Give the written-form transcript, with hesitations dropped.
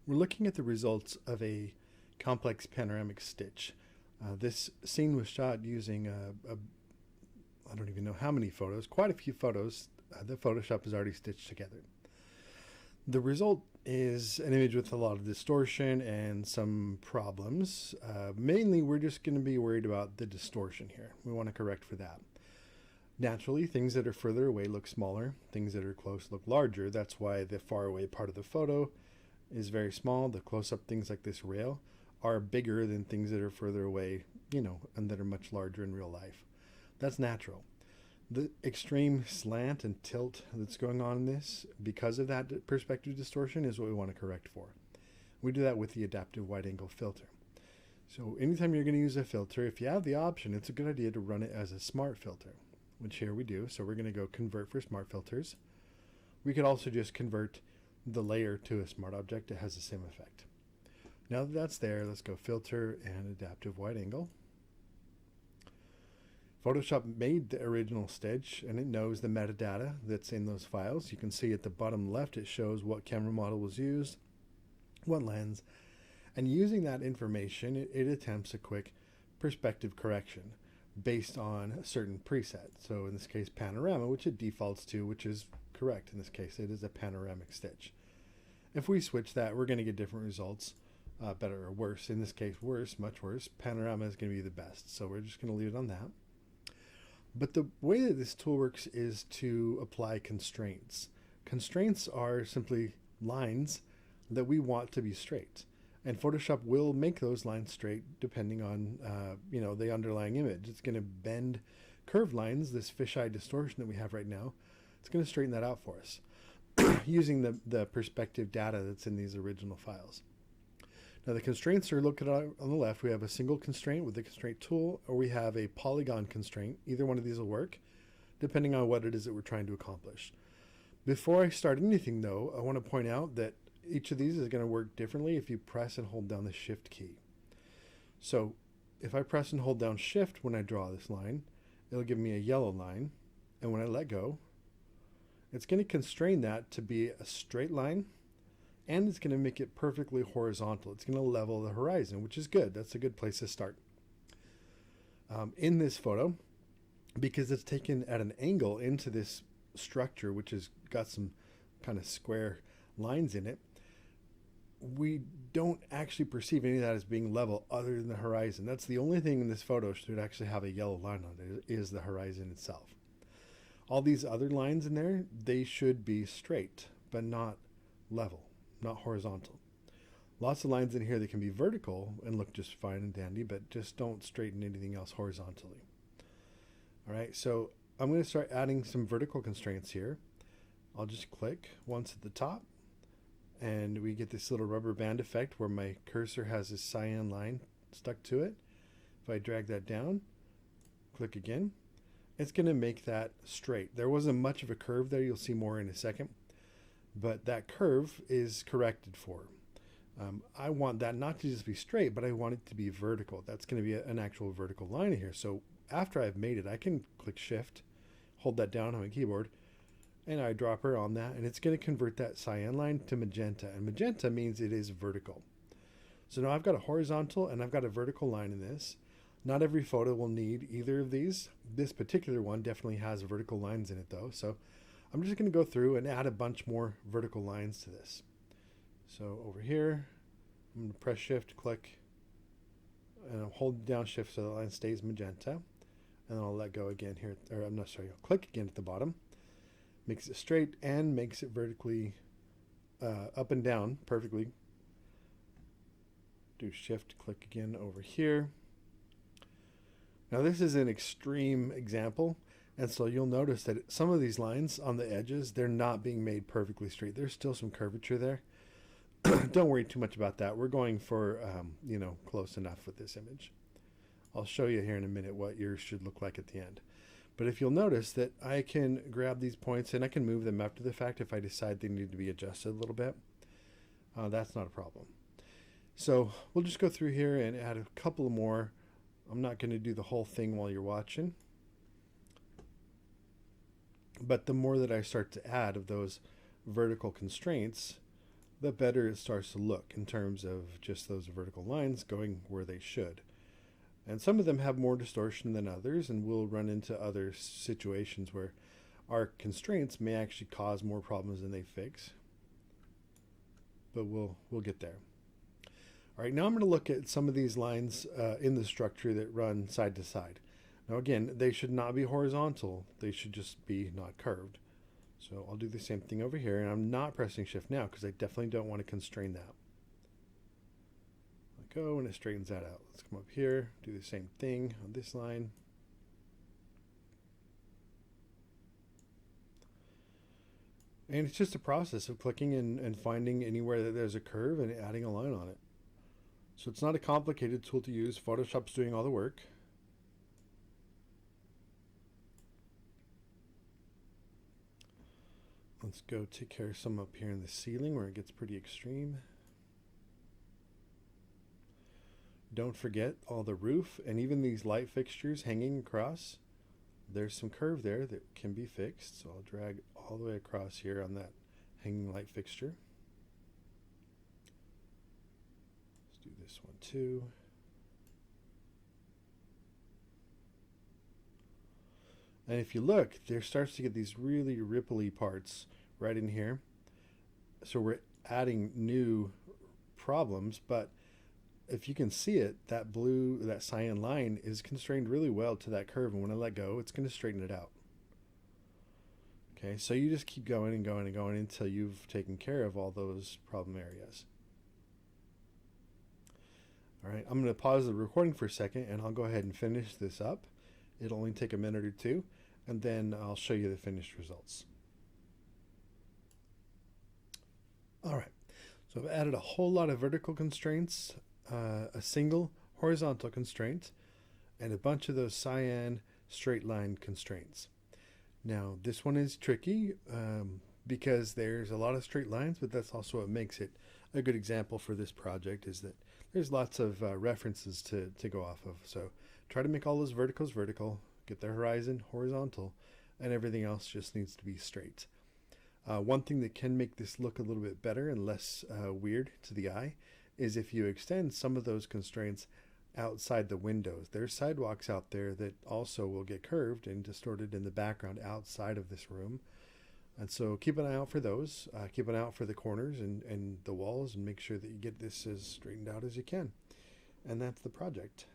We're looking at the results of a complex panoramic stitch. This scene was shot using I don't even know how many photos, quite a few photos that Photoshop has already stitched together. The result is an image with a lot of distortion and some problems. Mainly, we're just going to be worried about the distortion here. We want to correct for that. Naturally, things that are further away look smaller. Things that are close look larger. That's why the far away part of the photo is very small. The close-up things like this rail are bigger than things that are further away, and that are much larger in real life. That's natural. The extreme slant and tilt that's going on in this, because of that perspective distortion, is what we want to correct for. We do that with the adaptive wide angle filter. So anytime you're going to use a filter, if you have the option, it's a good idea to run it as a smart filter, which here we do. So we're going to go convert for smart filters. We could also just convert the layer to a smart object. It has the same effect. Now that that's there, let's go filter and adaptive wide angle. Photoshop made the original stitch, and it knows the metadata that's in those files. You can see at the bottom left it shows what camera model was used, what lens, and using that information it attempts a quick perspective correction based on a certain preset. So in this case panorama, which it defaults to, which is correct. In this case it is a panoramic stitch. If we switch that, we're going to get different results, better or worse. In this case worse, much worse. Panorama is going to be the best, so we're just going to leave it on that. But the way that this tool works is to apply constraints. Constraints are simply lines that we want to be straight. And Photoshop will make those lines straight depending on the underlying image. It's going to bend curved lines, this fisheye distortion that we have right now. It's going to straighten that out for us using the perspective data that's in these original files. Now the constraints are located on the left. We have a single constraint with the constraint tool, or we have a polygon constraint. Either one of these will work, depending on what it is that we're trying to accomplish. Before I start anything though, I want to point out that each of these is going to work differently if you press and hold down the Shift key. So if I press and hold down Shift when I draw this line, it'll give me a yellow line. And when I let go, it's going to constrain that to be a straight line, and it's going to make it perfectly horizontal. It's going to level the horizon, which is good. That's a good place to start. In this photo, because it's taken at an angle into this structure, which has got some kind of square lines in it, we don't actually perceive any of that as being level other than the horizon. That's the only thing in this photo should actually have a yellow line on it, is the horizon itself. All these other lines in there, they should be straight, but not level. Not horizontal. Lots of lines in here that can be vertical and look just fine and dandy, but just don't straighten anything else horizontally. All right, so I'm going to start adding some vertical constraints here. I'll just click once at the top, and we get this little rubber band effect where my cursor has this cyan line stuck to it. If I drag that down, click again, it's going to make that straight. There wasn't much of a curve there. You'll see more in a second. But that curve is corrected for. I want that not to just be straight, but I want it to be vertical. That's going to be an actual vertical line here. So after I've made it, I can click Shift, hold that down on my keyboard, and I drop her on that, and it's going to convert that cyan line to magenta. And magenta means it is vertical. So now I've got a horizontal and I've got a vertical line in this. Not every photo will need either of these. This particular one definitely has vertical lines in it though. So I'm just going to go through and add a bunch more vertical lines to this. So over here, I'm going to press Shift, click, and I'll hold down Shift so the line stays magenta. And then I'll let go again here, or I'm not sorry, I'll click again at the bottom. Makes it straight and makes it vertically up and down perfectly. Do Shift, click again over here. Now this is an extreme example. And so you'll notice that some of these lines on the edges, they're not being made perfectly straight. There's still some curvature there. Don't worry too much about that. We're going for, close enough with this image. I'll show you here in a minute what yours should look like at the end. But if you'll notice that I can grab these points and I can move them after the fact if I decide they need to be adjusted a little bit. That's not a problem. So we'll just go through here and add a couple more. I'm not going to do the whole thing while you're watching. But the more that I start to add of those vertical constraints, the better it starts to look in terms of just those vertical lines going where they should. And some of them have more distortion than others, and we'll run into other situations where our constraints may actually cause more problems than they fix. But we'll get there. All right, now I'm going to look at some of these lines in the structure that run side to side. Now again, they should not be horizontal. They should just be not curved. So I'll do the same thing over here, and I'm not pressing shift now because I definitely don't want to constrain that. Let go and it straightens that out. Let's come up here, do the same thing on this line. And it's just a process of clicking and finding anywhere that there's a curve and adding a line on it. So it's not a complicated tool to use. Photoshop's doing all the work. Let's go take care of some up here in the ceiling where it gets pretty extreme. Don't forget all the roof and even these light fixtures hanging across. There's some curve there that can be fixed. So I'll drag all the way across here on that hanging light fixture. Let's do this one too. And if you look, there starts to get these really ripply parts right in here. So we're adding new problems, but if you can see it, that blue, that cyan line is constrained really well to that curve. And when I let go, it's going to straighten it out. Okay, so you just keep going and going and going until you've taken care of all those problem areas. All right, I'm going to pause the recording for a second and I'll go ahead and finish this up. It'll only take a minute or two, and then I'll show you the finished results. All right, so I've added a whole lot of vertical constraints, a single horizontal constraint, and a bunch of those cyan straight line constraints. Now, this one is tricky because there's a lot of straight lines, but that's also what makes it a good example for this project, is that there's lots of references to go off of. So try to make all those verticals vertical, get the horizon horizontal, and everything else just needs to be straight. One thing that can make this look a little bit better and less weird to the eye is if you extend some of those constraints outside the windows. There's sidewalks out there that also will get curved and distorted in the background outside of this room. And so keep an eye out for those. Keep an eye out for the corners and the walls, and make sure that you get this as straightened out as you can. And that's the project.